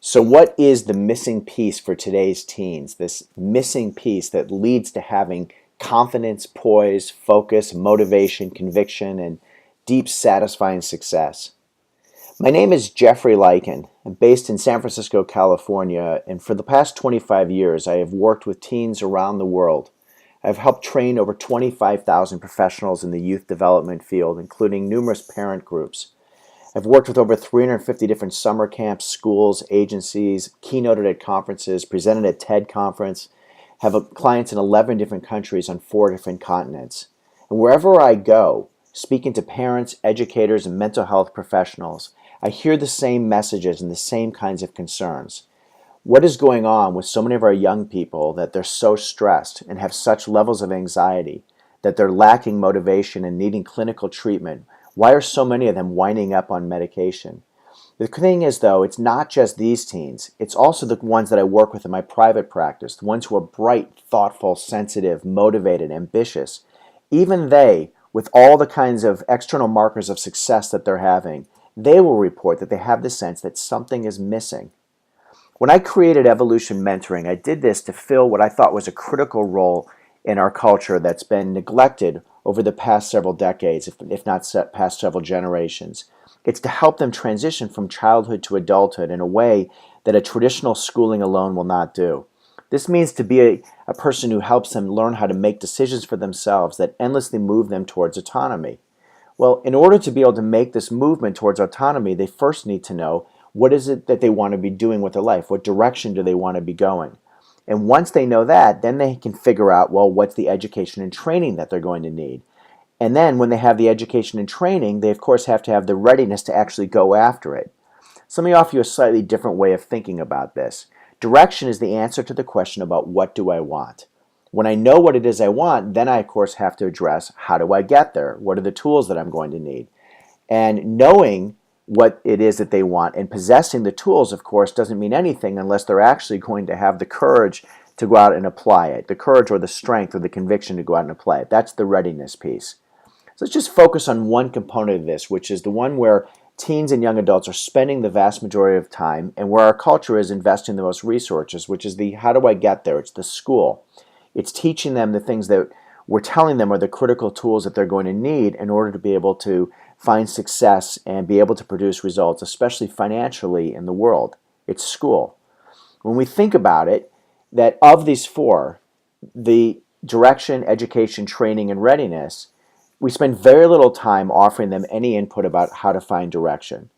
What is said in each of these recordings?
So what is the missing piece for today's teens? This missing piece that leads to having confidence, poise, focus, motivation, conviction, and deep, satisfying success. My name is Jeffrey Lycan. I'm based in San Francisco, California, and for the past 25 years, I have worked with teens around the world. I've helped train over 25,000 professionals in the youth development field, including numerous parent groups. I've worked with over 350 different summer camps, schools, agencies, keynoted at conferences, presented at TED Conference, have clients in 11 different countries on 4 different continents. And wherever I go, speaking to parents, educators, and mental health professionals, I hear the same messages and the same kinds of concerns. What is going on with so many of our young people that they're so stressed and have such levels of anxiety that they're lacking motivation and needing clinical treatment? Why are so many of them winding up on medication? The thing is, though, it's not just these teens. It's also the ones that I work with in my private practice, the ones who are bright, thoughtful, sensitive, motivated, ambitious. Even they, with all the kinds of external markers of success that they're having, they will report that they have the sense that something is missing. When I created Evolution Mentoring, I did this to fill what I thought was a critical role in our culture that's been neglected over the past several decades, if not past several generations. It's to help them transition from childhood to adulthood in a way that a traditional schooling alone will not do. This means to be a person who helps them learn how to make decisions for themselves that endlessly move them towards autonomy. Well, in order to be able to make this movement towards autonomy, they first need to know what is it that they want to be doing with their life? What direction do they want to be going? And once they know that, then they can figure out, well, what's the education and training that they're going to need? And then when they have the education and training, they of course have to have the readiness to actually go after it. So let me offer you a slightly different way of thinking about this. Direction is the answer to the question about what do I want? When I know what it is I want, then I of course have to address how do I get there? What are the tools that I'm going to need? And knowing what it is that they want and possessing the tools, of course, doesn't mean anything unless they're actually going to have the courage to go out and apply it, the courage or the strength or the conviction to go out and apply it. That's the readiness piece. So let's just focus on one component of this, which is the one where teens and young adults are spending the vast majority of time and where our culture is investing the most resources, which is the how do I get there? It's the school. It's teaching them the things that we're telling them are the critical tools that they're going to need in order to be able to find success and be able to produce results, especially financially in the world. It's school. When we think about it, that of these 4, the direction, education, training, and readiness, we spend very little time offering them any input about how to find direction.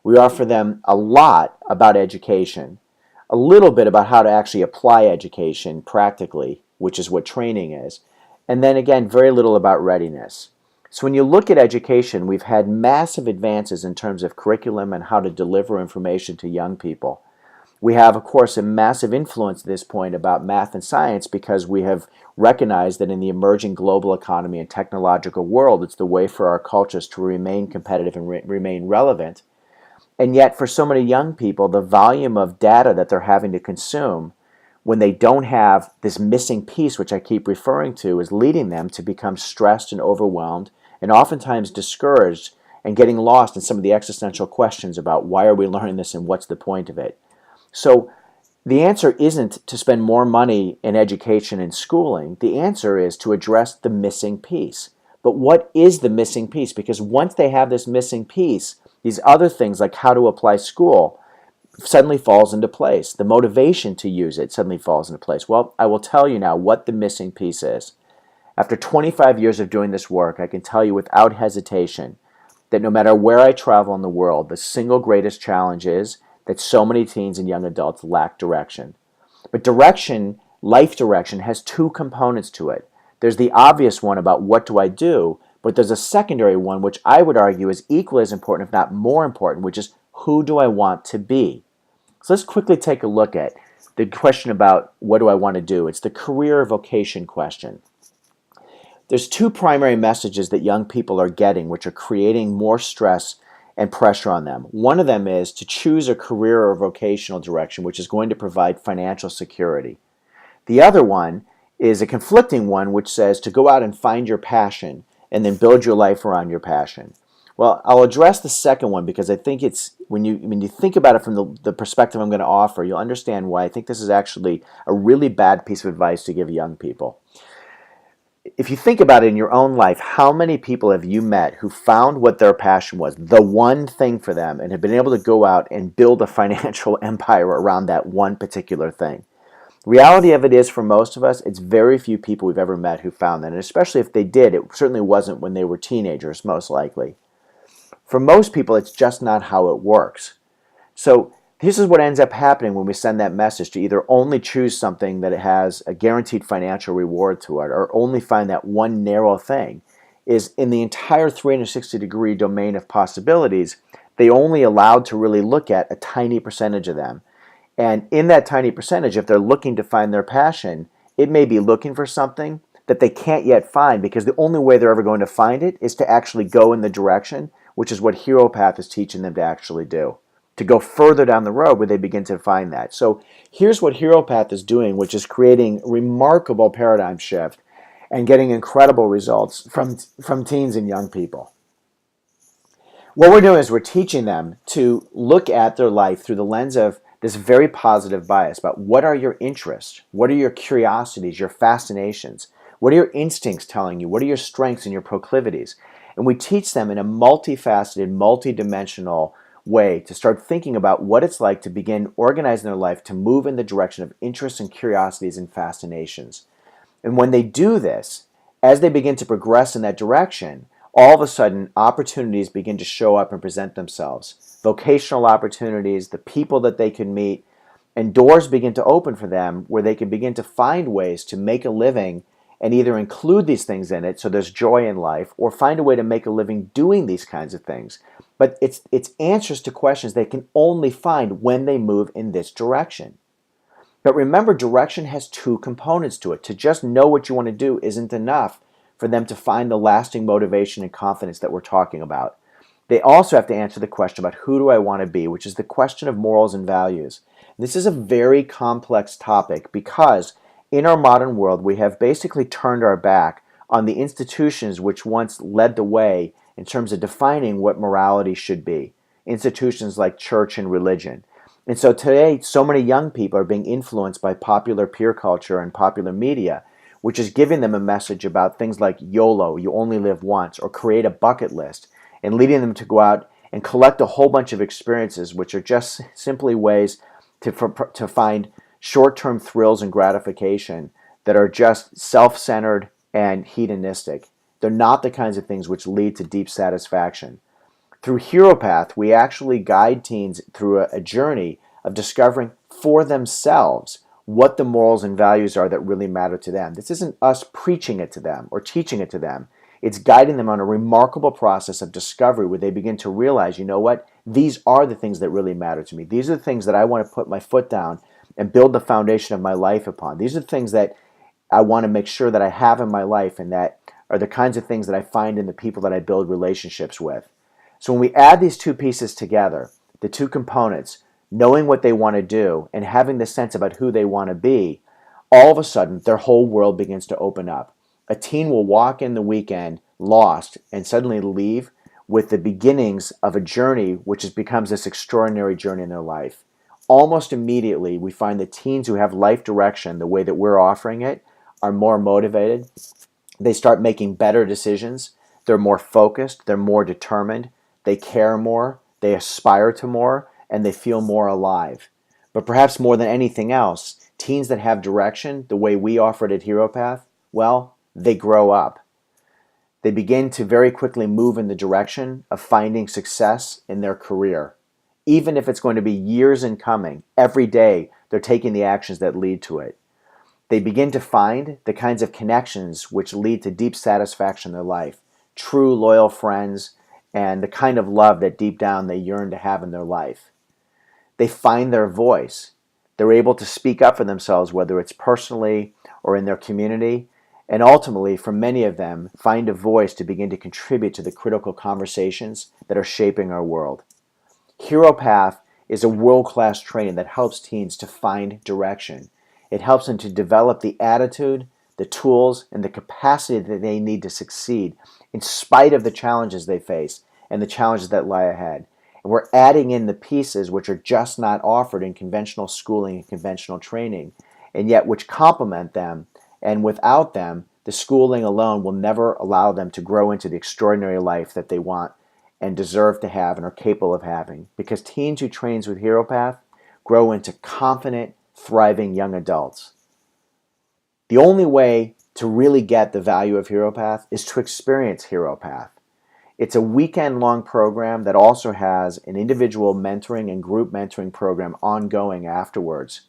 We offer them a lot about education, a little bit about how to actually apply education practically, which is what training is, and then again, very little about readiness. So when you look at education, we've had massive advances in terms of curriculum and how to deliver information to young people. We have, of course, a massive influence at this point about math and science because we have recognized that in the emerging global economy and technological world, it's the way for our cultures to remain competitive and remain relevant. And yet, for so many young people, the volume of data that they're having to consume when they don't have this missing piece, which I keep referring to, is leading them to become stressed and overwhelmed and oftentimes discouraged and getting lost in some of the existential questions about why are we learning this and what's the point of it. So the answer isn't to spend more money in education and schooling. The answer is to address the missing piece. But what is the missing piece? Because once they have this missing piece, these other things like how to apply school suddenly falls into place. The motivation to use it suddenly falls into place. Well, I will tell you now what the missing piece is. After 25 years of doing this work, I can tell you without hesitation that no matter where I travel in the world, the single greatest challenge is that so many teens and young adults lack direction. But direction, life direction, has 2 components to it. There's the obvious one about what do I do, but there's a secondary one which I would argue is equally as important, if not more important, which is who do I want to be? So let's quickly take a look at the question about what do I want to do. It's the career vocation question. There's 2 primary messages that young people are getting which are creating more stress and pressure on them. One of them is to choose a career or vocational direction which is going to provide financial security. The other one is a conflicting one which says to go out and find your passion and then build your life around your passion. Well, I'll address the second one because I think it's when you think about it from the perspective I'm going to offer, you'll understand why I think this is actually a really bad piece of advice to give young people. If you think about it in your own life, how many people have you met who found what their passion was, the one thing for them, and have been able to go out and build a financial empire around that one particular thing? Reality of it is, for most of us, it's very few people we've ever met who found that. And especially if they did, it certainly wasn't when they were teenagers, most likely. For most people, it's just not how it works. So this is what ends up happening when we send that message to either only choose something that has a guaranteed financial reward to it or only find that one narrow thing, is in the entire 360-degree domain of possibilities, they only allowed to really look at a tiny percentage of them. And in that tiny percentage, if they're looking to find their passion, it may be looking for something that they can't yet find because the only way they're ever going to find it is to actually go in the direction, which is what HeroPath is teaching them to actually do, to go further down the road where they begin to find that. So here's what HeroPath is doing, which is creating remarkable paradigm shift and getting incredible results from teens and young people. What we're doing is we're teaching them to look at their life through the lens of this very positive bias about what are your interests, what are your curiosities, your fascinations, what are your instincts telling you, what are your strengths and your proclivities. And we teach them in a multifaceted, multidimensional way to start thinking about what it's like to begin organizing their life to move in the direction of interests and curiosities and fascinations. And when they do this, as they begin to progress in that direction, all of a sudden opportunities begin to show up and present themselves. Vocational opportunities, the people that they can meet, and doors begin to open for them where they can begin to find ways to make a living and either include these things in it so there's joy in life, or find a way to make a living doing these kinds of things. But it's answers to questions they can only find when they move in this direction. But remember, direction has two components to it. To just know what you want to do isn't enough for them to find the lasting motivation and confidence that we're talking about. They also have to answer the question about who do I want to be, which is the question of morals and values. This is a very complex topic because in our modern world, we have basically turned our back on the institutions which once led the way in terms of defining what morality should be. Institutions like church and religion. And so today, so many young people are being influenced by popular peer culture and popular media, which is giving them a message about things like YOLO, you only live once, or create a bucket list, and leading them to go out and collect a whole bunch of experiences which are just simply ways to find short-term thrills and gratification that are just self-centered and hedonistic. They're not the kinds of things which lead to deep satisfaction. Through HeroPath, we actually guide teens through a journey of discovering for themselves what the morals and values are that really matter to them. This isn't us preaching it to them or teaching it to them. It's guiding them on a remarkable process of discovery where they begin to realize, you know what, these are the things that really matter to me. These are the things that I want to put my foot down and build the foundation of my life upon. These are the things that I want to make sure that I have in my life, and that are the kinds of things that I find in the people that I build relationships with. So when we add these two pieces together, the two components, knowing what they want to do and having the sense about who they want to be, all of a sudden their whole world begins to open up. A teen will walk in the weekend lost and suddenly leave with the beginnings of a journey which becomes this extraordinary journey in their life. Almost immediately, we find that teens who have life direction the way that we're offering it are more motivated. They start making better decisions. They're more focused. They're more determined. They care more. They aspire to more. And they feel more alive. But perhaps more than anything else, teens that have direction, the way we offer it at HeroPath, well, they grow up. They begin to very quickly move in the direction of finding success in their career. Even if it's going to be years in coming, every day they're taking the actions that lead to it. They begin to find the kinds of connections which lead to deep satisfaction in their life, true loyal friends, and the kind of love that deep down they yearn to have in their life. They find their voice. They're able to speak up for themselves, whether it's personally or in their community, and ultimately, for many of them, find a voice to begin to contribute to the critical conversations that are shaping our world. HeroPath is a world-class training that helps teens to find direction. It helps them to develop the attitude, the tools, and the capacity that they need to succeed in spite of the challenges they face, and the challenges that lie ahead. And we're adding in the pieces which are just not offered in conventional schooling and conventional training, and yet which complement them. And without them, the schooling alone will never allow them to grow into the extraordinary life that they want and deserve to have and are capable of having. Because teens who train with HeroPath grow into confident, thriving young adults. The only way to really get the value of HeroPath is to experience HeroPath. It's a weekend-long program that also has an individual mentoring and group mentoring program ongoing afterwards.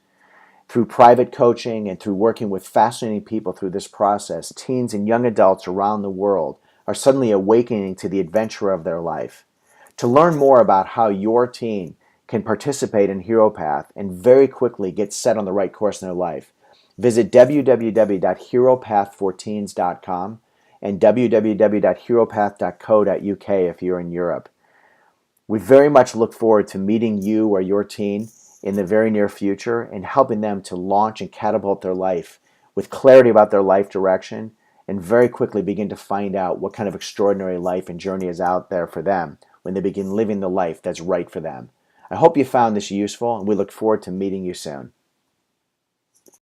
Through private coaching and through working with fascinating people through this process, teens and young adults around the world are suddenly awakening to the adventure of their life. To learn more about how your teen can participate in HeroPath and very quickly get set on the right course in their life, visit www.heropath4teens.com and www.heropath.co.uk if you're in Europe. We very much look forward to meeting you or your teen in the very near future and helping them to launch and catapult their life with clarity about their life direction and very quickly begin to find out what kind of extraordinary life and journey is out there for them when they begin living the life that's right for them. I hope you found this useful, and we look forward to meeting you soon.